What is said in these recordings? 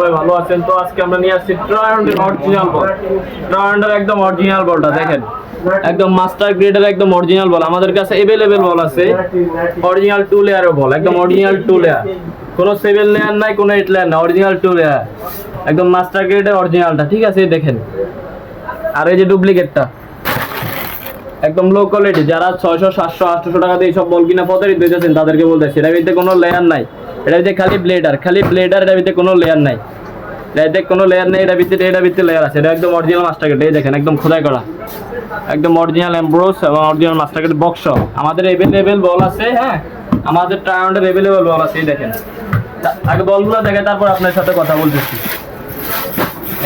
সবাই ভালো আছেন। তো আজকে আমরা নিয়ে আসছি ট্রায়ান্ডের অরিজিনাল বল। ট্রায়ান্ডের একদম অরিজিনাল বলটা দেখেন, একদম মাস্টার গ্রেডের একদম অরিজিনাল বল আমাদের কাছে अवेलेबल বল আছে। অরিজিনাল 2 লেয়ারের বল, একদম অরিজিনাল 2 লেয়ার, কোনো 7 লেয়ার নাই, কোনো 8 লেয়ার না, অরিজিনাল 2 লেয়ার, একদম মাস্টার গ্রেডের অরিজিনালটা, ঠিক আছে? দেখেন, আর এই যে ডুপ্লিকেটটা একদম লো কোয়ালিটি, যারা 600 700 800 টাকা দিয়ে সব বল কিনা প্রতারিত হইতেছেন তাদেরকে বলতেছি, এটার ভিতরে কোনো লেয়ার নাই, এটার ভিতরে খালি ব্লেডার, এটার ভিতরে কোনো লেয়ার নাই, এটার কোনো লেয়ার নেই, এটার ভিতরে লেয়ার আছে। এটা একদম অরিজিনাল মাস্টার গ্রেড, এই দেখেন একদম খোদাই করা, একদম অরিজিনাল এমব্রোস এবং অরিজিনাল মাস্টার গ্রেড বক্স আমাদের अवेलेबल বল আছে। হ্যাঁ, আমাদের ট্রায়ান্ডের अवेलेबल বল আছে। এই দেখেন, আগে বলগুলো দেখে তারপর আপনার সাথে কথা বলতেছি।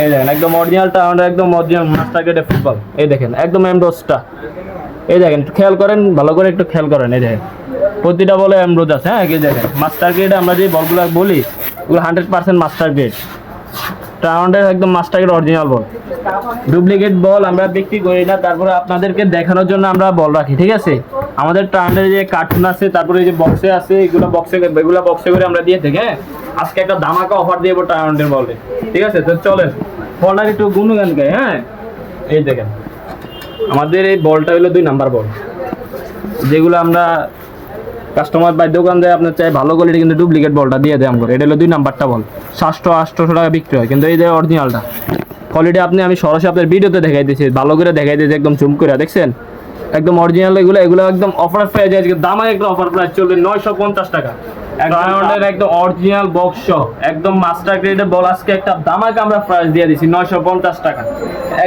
এই দেখেন একদম অরিজিনাল ট্রায়ান্ডের একদম অরিজিনাল মাস্টার গ্রেডের ফুটবল। এই দেখেন একদম এমব্রোসটা, এই দেখেন একটু খেয়াল করেন, ভালো করে একটু খেয়াল করেন। এই দেখেন প্রতিটা বলে এমব্রোস আছে। হ্যাঁ, এই দেখেন মাস্টার গ্রেড, আমরা যে বলগুলো বলি ওগুলো 100% মাস্টার গ্রেড। ট্রায়ান্ডের একদম master grade original ball. Duplicate ball আমরা বিক্রি করি না, তারপরে আপনাদেরকে দেখানোর জন্য আমরা বল রাখি, ঠিক আছে? আমাদের ট্রায়ান্ডের যে কার্টুন আছে, তারপরে এই যে বক্সে আছে, এগুলো বক্সে করে আমরা দিয়ে থাকি। হ্যাঁ, আজকে একটা ধামাকা অফার দিয়ে দেবো ট্রায়ান্ডের বলে, ঠিক আছে? তো চলেন বলটার একটু গুণগান গাই। হ্যাঁ, এই দেখেন আমাদের এই বলটা হলো 2 নাম্বার বল, যেগুলো আমরা কাস্টমার বা দোকান দেয় আপনার চাই ভালো কোয়ালিটি, কিন্তু ডুপ্লিকেট বলটা দিয়ে দেয় আমরা। এটা হলো 2 নাম্বারটা বল, 700-800 টাকা বিক্রি হয়, কিন্তু এই যে অরিজিনালটা কোয়ালিটি আমি সরাসরি আপনার ভিডিওতে দেখাই দিয়েছি, ভালো করে দেখাই দিয়েছি, একদম জুম করে দেখছেন একদম অরিজিনাল। এগুলো একদম অফার প্রাইস, আজকে দামে একটা অফার প্রাইস চলবে 950 টাকা। একদম অরিজিনাল বক্স, একদম মাস্টার গ্রেডের বল, আজকে একটা দামাকে আমরা প্রাইস দিয়ে দিচ্ছি 950 টাকা,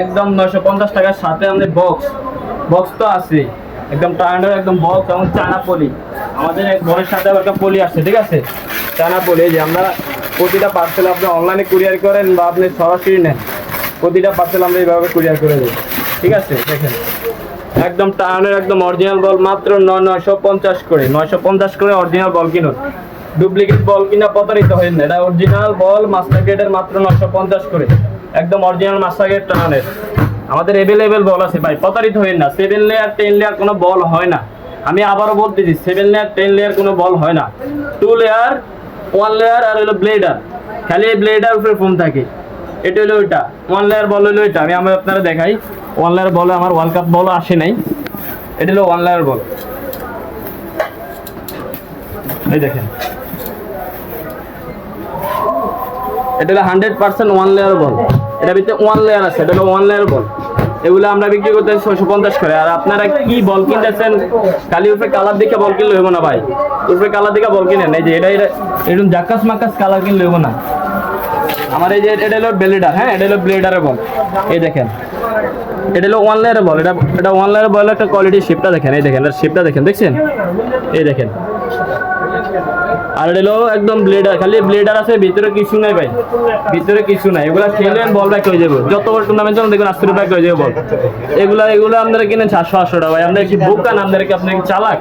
একদম 950 টাকার সাথে আমাদের বক্স তো আছে, একদম ট্রায়ান্ডের একদম বক্স এবং চায়না পলি। আমাদের এক বলের সাথে একটা পলি আসছে, ঠিক আছে? চায়না পলি, যে আমরা প্রতিটা পার্সেল আপনি অনলাইনে কুরিয়ার করেন বা আপনি সরাসরি নেন, প্রতিটা পার্সেল আমরা এইভাবে কুরিয়ার করে দিই, ঠিক আছে? দেখেন একদম ট্রায়ান্ডের একদম অরিজিনাল বল মাত্র 950 করে, 950 করে অরিজিনাল বল কিনুন। ডুপ্লিকেট বল কিনা প্রতারিত হবেন না, এটা অরিজিনাল বল মাস্টার গ্রেডের মাত্র 950 করে, একদম অরিজিনাল মাস্টার গ্রেড ট্রায়ান্ডের আমাদের अवेलेबल বল আছে ভাই, প্রতারিত হবেন না। 7 লেয়ার 10 লেয়ার কোনো বল হয় না, আমি আবারও বলতেছি 7 লেয়ার 10 লেয়ার কোনো বল হয় না। 2 লেয়ার 1 লেয়ার আর হলো ব্লেডার, খালি এই ব্লেডার উপরে ফোম থাকে, এটা হলো ওইটা। 1 লেয়ার বল হলো এটা, আমি আপনারা দেখাই। 1 লেয়ার বলে আমার ওয়ার্ল্ড কাপ বল আসে নাই, এটা হলো 1 লেয়ার বল। এই দেখেন এটা হলো 100% 1 লেয়ার বল, এটা ভিতরে 1 লেয়ার আছে, এটা হলো 1 লেয়ার বল। এগুলো আমরা বিক্রি করতে 650 করে। আর আপনারা কি বল কিনতেছেন, খালি উপরে কালার দেখে বল কিনলে হইব না ভাই, উপরে কালার দেখে বল কিনেন। এই যে এটা এরকম জাক্কাস মাক্কাস কালার কিনলে হইব না। আমার এই যে এটা হলো ব্লেডার, হ্যাঁ এটা হলো ব্লেডারের বল। এই দেখেন এটা হলো 1 লেয়ারের বল, এটা 1 লেয়ারের বল, একটা কোয়ালিটি শেপটা দেখেন, এই দেখেন এর শেপটা দেখেন, দেখছেন? এই দেখেন, আর এটা হলো একদম ব্লেডার, খালি ব্লেডার আছে, ভিতরে কিছু নাই ভাই, ভিতরে কিছু নাই। এগুলা খেলেন বল ব্যাক হয়ে যাবে, যত বড় টুর্নামেন্ট চলেন দেখবেন 80 ব্যাক হয়ে যাবে বল। এগুলো আপনারা কিনেন 700-800 টাকা ভাই, আপনারা কি বোকা না? আপনারা কি চালাক?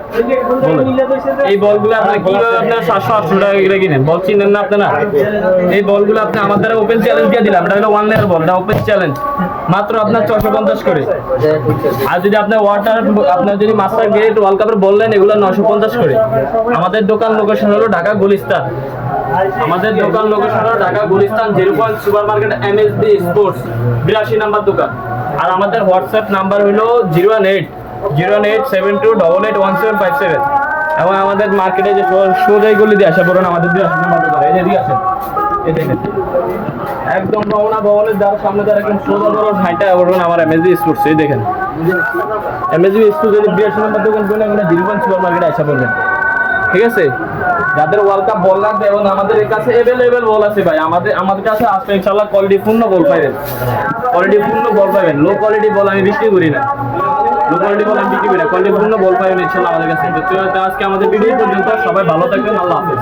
এই বলগুলো আপনারা কিভাবে আপনারা 700-800 টাকা করে কিনেন? বল চিনেন না আপনারা? এই বলগুলো আপনি আমার দ্বারা ওপেন চ্যালেঞ্জ দিয়ে দিলাম, এটা হলো 1 লেয়ার বল, এটা ওপেন চ্যালেঞ্জ মাত্র আপনার 650 করে। আর যদি আপনার আপনার যদি মাস্টার গ্রেড ওয়ার্ল্ড কাপের বললেন, এগুলো 950 করে। আমাদের দোকান লোকেশন হলো ঢাকা গুলিস্তান, আমাদের দোকান লোকেশন হলো Dhaka Gulistan 0 super market MSB sports 82 number দোকান। আর আমাদের হোয়াটসঅ্যাপ নাম্বার হলো 01872881757 এবং আমাদের মার্কেটে যে সোজাইগুলি দিয়ে আসা পড়ুন আমাদের 82 নাম্বার দোকান। এই যে দিয়ে আসেন, এই দেখেন একদম রওনা ভবনের যার সামনে যারা একদম সোজা ধরো হাইটা পড়ুন আমার MSB স্পোর্টস। এই দেখেন MSB স্পোর্টস 82 নাম্বার দোকান বলে আমরা 0 সুপার মার্কেটে আসা পড়বেন, ঠিক আছে? যাদের ওয়ার্ল্ড কাপ বল লাগবে এবং আমাদের কাছে अवेलेबल বল আছে ভাই, আমাদের কাছে আসলে ইনশাআল্লাহ কোয়ালিটি পূর্ণ বল পাবেন, কোয়ালিটি পূর্ণ বল পাবেন। লো কোয়ালিটি বল আমি বিক্রি করি না, লো কোয়ালিটি বল আমি বিক্রি করি না, কোয়ালিটি পূর্ণ বল পাবেন ইনশাআল্লাহ আমাদের কাছে। তো আজকে আমাদের ভিডিও পর্যন্ত, সবাই ভালো থাকবেন, আল্লাহ হাফেজ।